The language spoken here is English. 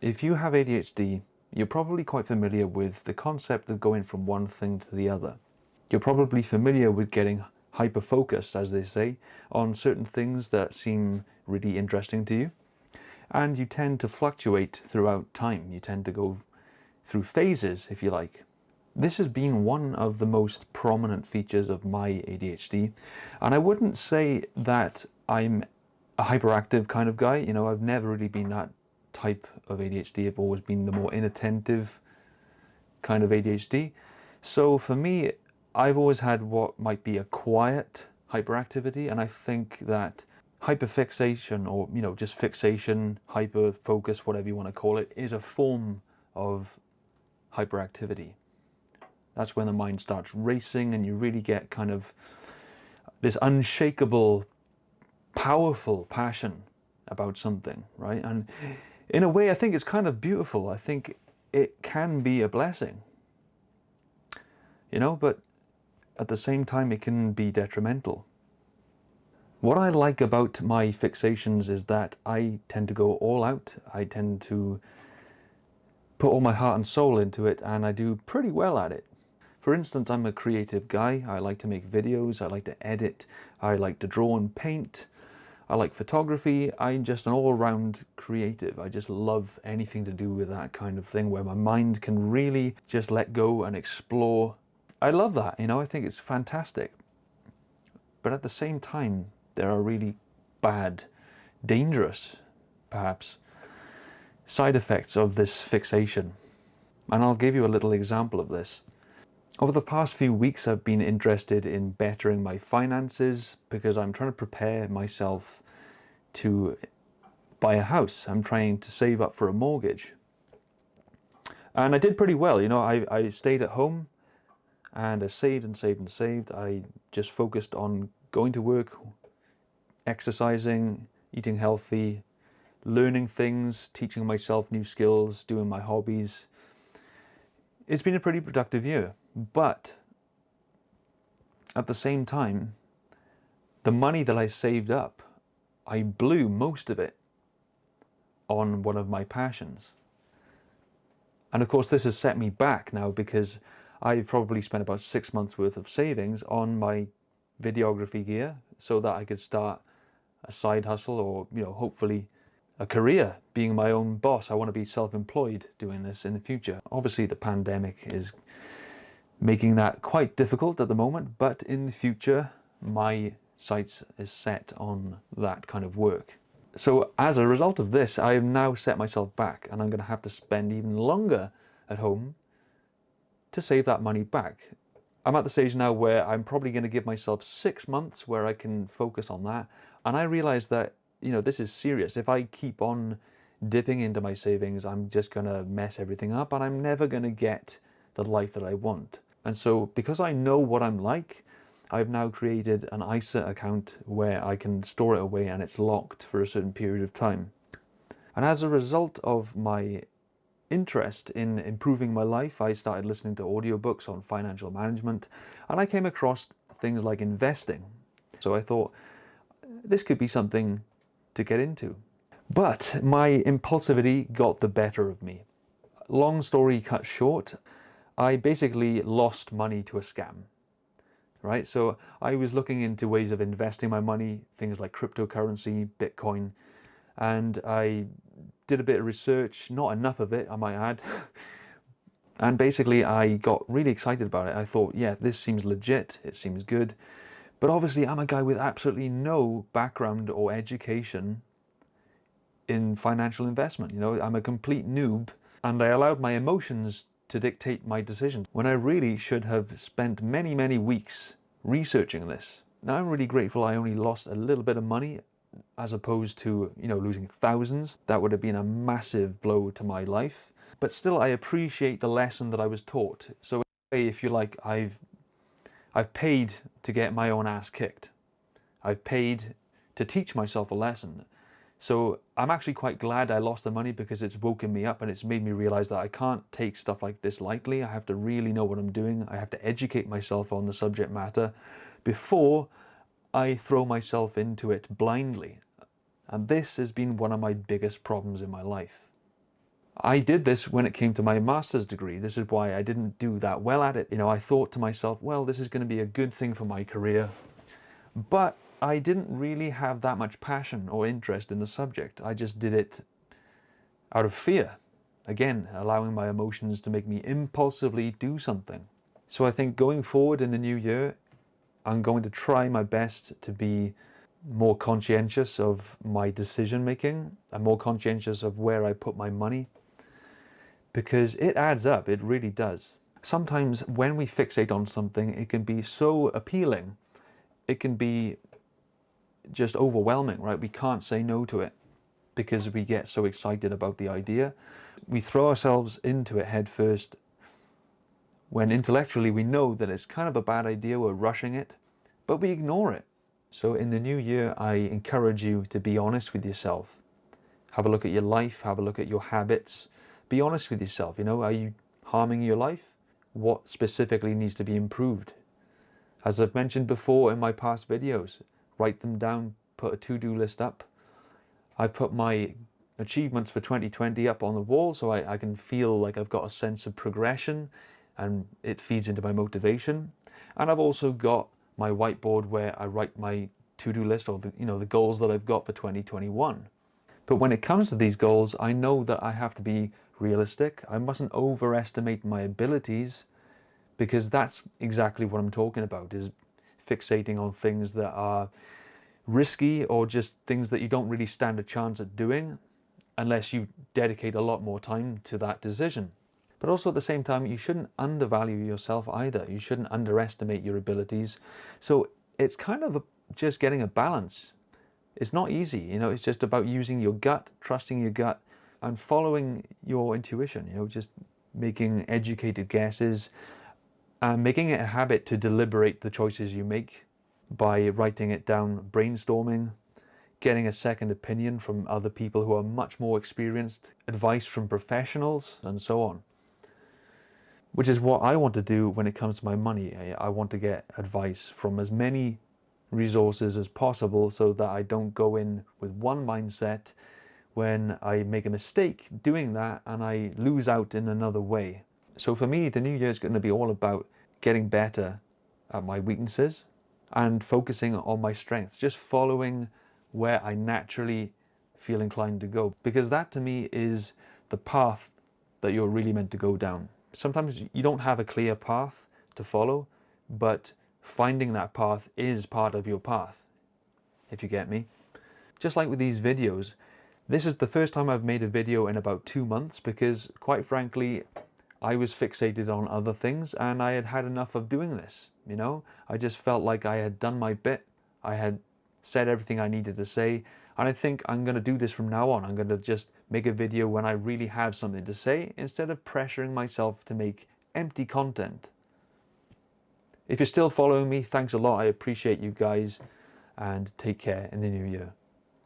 If you have ADHD, you're probably quite familiar with the concept of going from one thing to the other. You're probably familiar with getting hyper-focused, as they say, on certain things that seem really interesting to you. And you tend to fluctuate throughout time. You tend to go through phases, if you like. This has been one of the most prominent features of my ADHD. And I wouldn't say that I'm a hyperactive kind of guy. I've never really been that type of ADHD. I've always been the more inattentive kind of ADHD. So for me, I've always had what might be a quiet hyperactivity, and I think that hyperfixation, or just fixation, hyperfocus, whatever you want to call it, is a form of hyperactivity. That's when the mind starts racing and you really get kind of this unshakable, powerful passion about something, right? And in a way, I think it's kind of beautiful. I think it can be a blessing, but at the same time, it can be detrimental. What I like about my fixations is that I tend to go all out. I tend to put all my heart and soul into it, and I do pretty well at it. For instance, I'm a creative guy. I like to make videos, I like to edit, I like to draw and paint, I like photography. I'm just an all-around creative. I just love anything to do with that kind of thing where my mind can really just let go and explore. I love that, I think it's fantastic. But at the same time, there are really bad, dangerous, perhaps, side effects of this fixation. And I'll give you a little example of this. Over the past few weeks, I've been interested in bettering my finances because I'm trying to prepare myself to buy a house. I'm trying to save up for a mortgage. And I did pretty well. I stayed at home and I saved and saved and saved. I just focused on going to work, exercising, eating healthy, learning things, teaching myself new skills, doing my hobbies. It's been a pretty productive year. But at the same time, the money that I saved up, I blew most of it on one of my passions. And of course, this has set me back now because I've probably spent about 6 months worth of savings on my videography gear so that I could start a side hustle or, hopefully a career being my own boss. I want to be self-employed doing this in the future. Obviously, the pandemic is making that quite difficult at the moment, but in the future, my sights is set on that kind of work. So as a result of this, I have now set myself back, and I'm going to have to spend even longer at home to save that money back. I'm at the stage now where I'm probably going to give myself 6 months where I can focus on that. And I realize that, this is serious. If I keep on dipping into my savings, I'm just going to mess everything up and I'm never going to get the life that I want. And so because I know what I'm like, I've now created an ISA account where I can store it away and it's locked for a certain period of time. And as a result of my interest in improving my life, I started listening to audiobooks on financial management, and I came across things like investing. So I thought, this could be something to get into. But my impulsivity got the better of me. Long story cut short, I basically lost money to a scam, right? So I was looking into ways of investing my money, things like cryptocurrency, Bitcoin, and I did a bit of research, not enough of it, I might add. And basically I got really excited about it. I thought, yeah, this seems legit, it seems good. But obviously I'm a guy with absolutely no background or education in financial investment. I'm a complete noob, and I allowed my emotions to dictate my decisions when I really should have spent many, many weeks researching this. Now I'm really grateful I only lost a little bit of money as opposed to, losing thousands. That would have been a massive blow to my life. But still, I appreciate the lesson that I was taught. So in a way, if you like, I've paid to get my own ass kicked. I've paid to teach myself a lesson. So I'm actually quite glad I lost the money because it's woken me up and it's made me realize that I can't take stuff like this lightly. I have to really know what I'm doing. I have to educate myself on the subject matter before I throw myself into it blindly. And this has been one of my biggest problems in my life. I did this when it came to my master's degree. This is why I didn't do that well at it. You know, I thought to myself, well, this is going to be a good thing for my career. But I didn't really have that much passion or interest in the subject. I just did it out of fear. Again, allowing my emotions to make me impulsively do something. So I think going forward in the new year, I'm going to try my best to be more conscientious of my decision making. I'm more conscientious of where I put my money, because it adds up, it really does. Sometimes when we fixate on something, it can be so appealing, it can be just overwhelming, right? We can't say no to it because we get so excited about the idea. We throw ourselves into it head first when intellectually we know that it's kind of a bad idea, we're rushing it, but we ignore it. So in the new year, I encourage you to be honest with yourself. Have a look at your life, have a look at your habits. Be honest with yourself, you know, are you harming your life? What specifically needs to be improved? As I've mentioned before in my past videos, write them down, put a to-do list up. I put my achievements for 2020 up on the wall so I can feel like I've got a sense of progression and it feeds into my motivation. And I've also got my whiteboard where I write my to-do list, or the goals that I've got for 2021. But when it comes to these goals, I know that I have to be realistic. I mustn't overestimate my abilities, because that's exactly what I'm talking about, is fixating on things that are risky or just things that you don't really stand a chance at doing unless you dedicate a lot more time to that decision. But also at the same time, you shouldn't undervalue yourself either. You shouldn't underestimate your abilities. So it's kind of just getting a balance. It's not easy, you know, it's just about using your gut, trusting your gut, and following your intuition, you know, just making educated guesses and making it a habit to deliberate the choices you make by writing it down, brainstorming, getting a second opinion from other people who are much more experienced, advice from professionals, and so on. Which is what I want to do when it comes to my money. I want to get advice from as many resources as possible so that I don't go in with one mindset when I make a mistake doing that and I lose out in another way. So for me, the new year is going to be all about getting better at my weaknesses and focusing on my strengths, just following where I naturally feel inclined to go, because that to me is the path that you're really meant to go down. Sometimes you don't have a clear path to follow, but finding that path is part of your path, if you get me. Just like with these videos, this is the first time I've made a video in about 2 months because, quite frankly, I was fixated on other things and I had had enough of doing this, you know? I just felt like I had done my bit. I had said everything I needed to say, and I think I'm going to do this from now on. I'm going to just make a video when I really have something to say instead of pressuring myself to make empty content. If you're still following me, thanks a lot. I appreciate you guys, and take care in the new year.